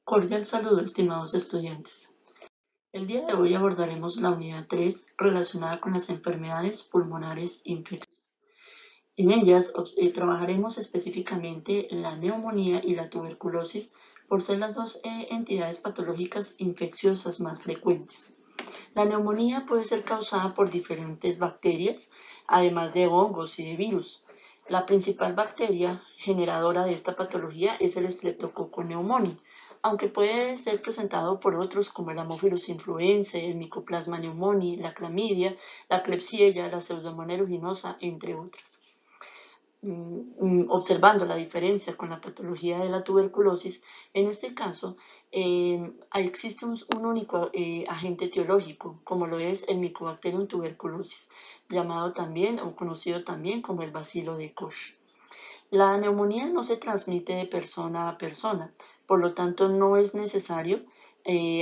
Cordial saludo, estimados estudiantes. El día de hoy abordaremos la unidad 3 relacionada con las enfermedades pulmonares infecciosas. En ellas trabajaremos específicamente la neumonía y la tuberculosis por ser las dos entidades patológicas infecciosas más frecuentes. La neumonía puede ser causada por diferentes bacterias, además de hongos y de virus. La principal bacteria generadora de esta patología es el Streptococcus pneumoniae, aunque puede ser presentado por otros como el Haemophilus influenzae, el Mycoplasma pneumoniae, la clamidia, la Klebsiella, la Pseudomonas aeruginosa, entre otras. Observando la diferencia con la patología de la tuberculosis, en este caso existe un único agente etiológico, como lo es el Mycobacterium tuberculosis, llamado también o conocido también como el bacilo de Koch. La neumonía no se transmite de persona a persona, por lo tanto no es necesario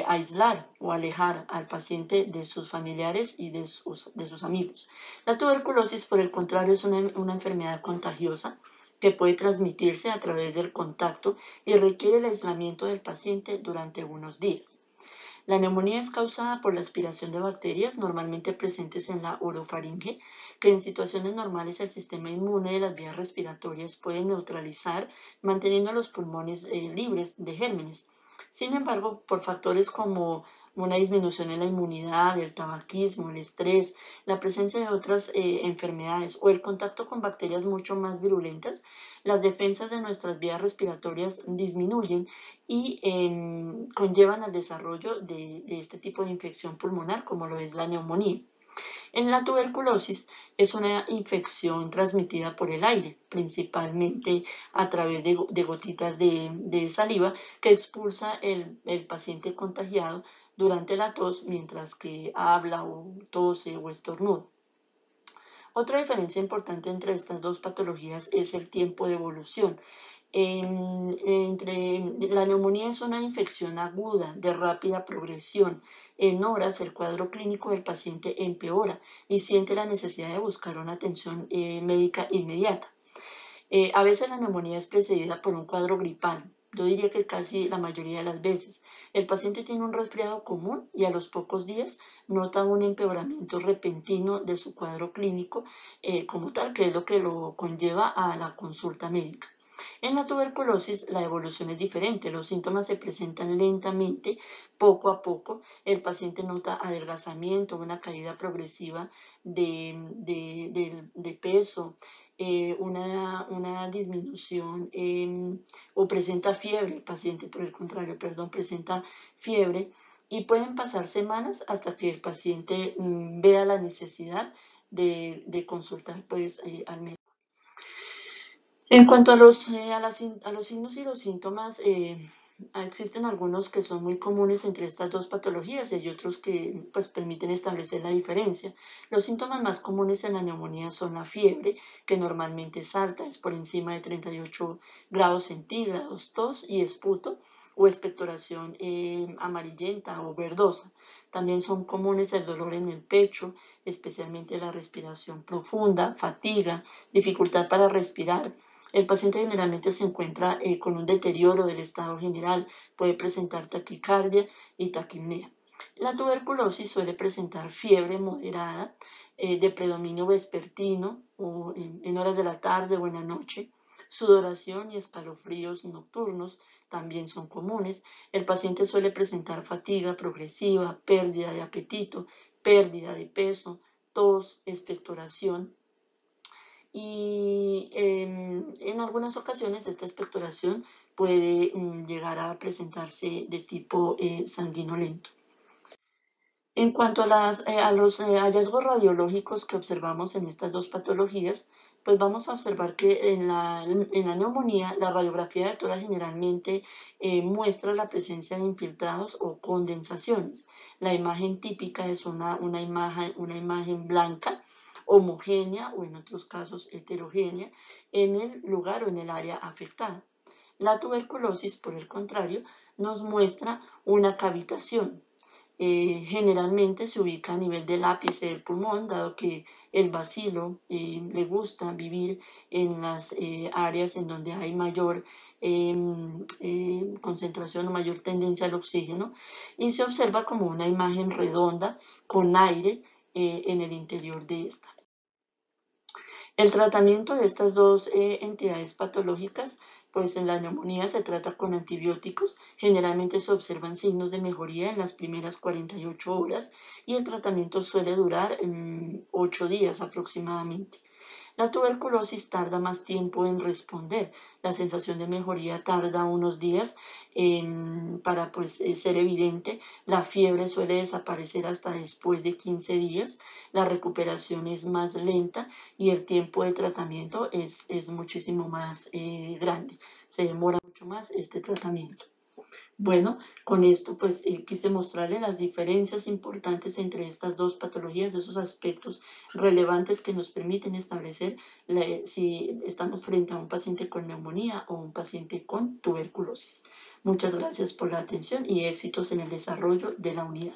aislar o alejar al paciente de sus familiares y de sus amigos. La tuberculosis, por el contrario, es una enfermedad contagiosa que puede transmitirse a través del contacto y requiere el aislamiento del paciente durante unos días. La neumonía es causada por la aspiración de bacterias normalmente presentes en la orofaringe, que en situaciones normales el sistema inmune de las vías respiratorias puede neutralizar, manteniendo los pulmones libres de gérmenes. Sin embargo, por factores como una disminución en la inmunidad, el tabaquismo, el estrés, la presencia de otras enfermedades o el contacto con bacterias mucho más virulentas, las defensas de nuestras vías respiratorias disminuyen y conllevan al desarrollo de este tipo de infección pulmonar como lo es la neumonía. En la tuberculosis es una infección transmitida por el aire, principalmente a través de gotitas de saliva que expulsa el paciente contagiado durante la tos mientras que habla o tose o estornuda. Otra diferencia importante entre estas dos patologías es el tiempo de evolución. La neumonía es una infección aguda de rápida progresión. En horas el cuadro clínico del paciente empeora y siente la necesidad de buscar una atención médica inmediata. A veces la neumonía es precedida por un cuadro gripal. Yo diría que casi la mayoría de las veces. El paciente tiene un resfriado común y a los pocos días nota un empeoramiento repentino de su cuadro clínico como tal, que es lo que lo conlleva a la consulta médica. En la tuberculosis la evolución es diferente, los síntomas se presentan lentamente, poco a poco, el paciente nota adelgazamiento, una caída progresiva de peso, una disminución o presenta fiebre, el paciente por el contrario, presenta fiebre y pueden pasar semanas hasta que el paciente vea la necesidad de consultar al médico. En cuanto a los signos y los síntomas, existen algunos que son muy comunes entre estas dos patologías y hay otros que permiten establecer la diferencia. Los síntomas más comunes en la neumonía son la fiebre, que normalmente es alta, es por encima de 38 grados centígrados, tos y esputo o expectoración amarillenta o verdosa. También son comunes el dolor en el pecho, especialmente la respiración profunda, fatiga, dificultad para respirar. El paciente generalmente se encuentra con un deterioro del estado general, puede presentar taquicardia y taquipnea. La tuberculosis suele presentar fiebre moderada de predominio vespertino o en horas de la tarde o en la noche. Sudoración y escalofríos nocturnos también son comunes. El paciente suele presentar fatiga progresiva, pérdida de apetito, pérdida de peso, tos, expectoración. Y en algunas ocasiones esta expectoración puede llegar a presentarse de tipo sanguinolento. En cuanto a los hallazgos radiológicos que observamos en estas dos patologías, pues vamos a observar que en la neumonía la radiografía de tórax generalmente muestra la presencia de infiltrados o condensaciones. La imagen típica es una imagen blanca, homogénea o en otros casos heterogénea en el lugar o en el área afectada. La tuberculosis, por el contrario, nos muestra una cavitación. Generalmente se ubica a nivel del ápice del pulmón, dado que el bacilo le gusta vivir en las áreas en donde hay mayor concentración o mayor tendencia al oxígeno, y se observa como una imagen redonda con aire en el interior de esta. El tratamiento de estas dos entidades patológicas, pues en la neumonía se trata con antibióticos. Generalmente se observan signos de mejoría en las primeras 48 horas y el tratamiento suele durar 8 días aproximadamente. La tuberculosis tarda más tiempo en responder. La sensación de mejoría tarda unos días para ser evidente. La fiebre suele desaparecer hasta después de 15 días. La recuperación es más lenta y el tiempo de tratamiento es muchísimo más grande. Se demora mucho más este tratamiento. Bueno, con esto pues quise mostrarle las diferencias importantes entre estas dos patologías, esos aspectos relevantes que nos permiten establecer si estamos frente a un paciente con neumonía o un paciente con tuberculosis. Muchas gracias por la atención y éxitos en el desarrollo de la unidad.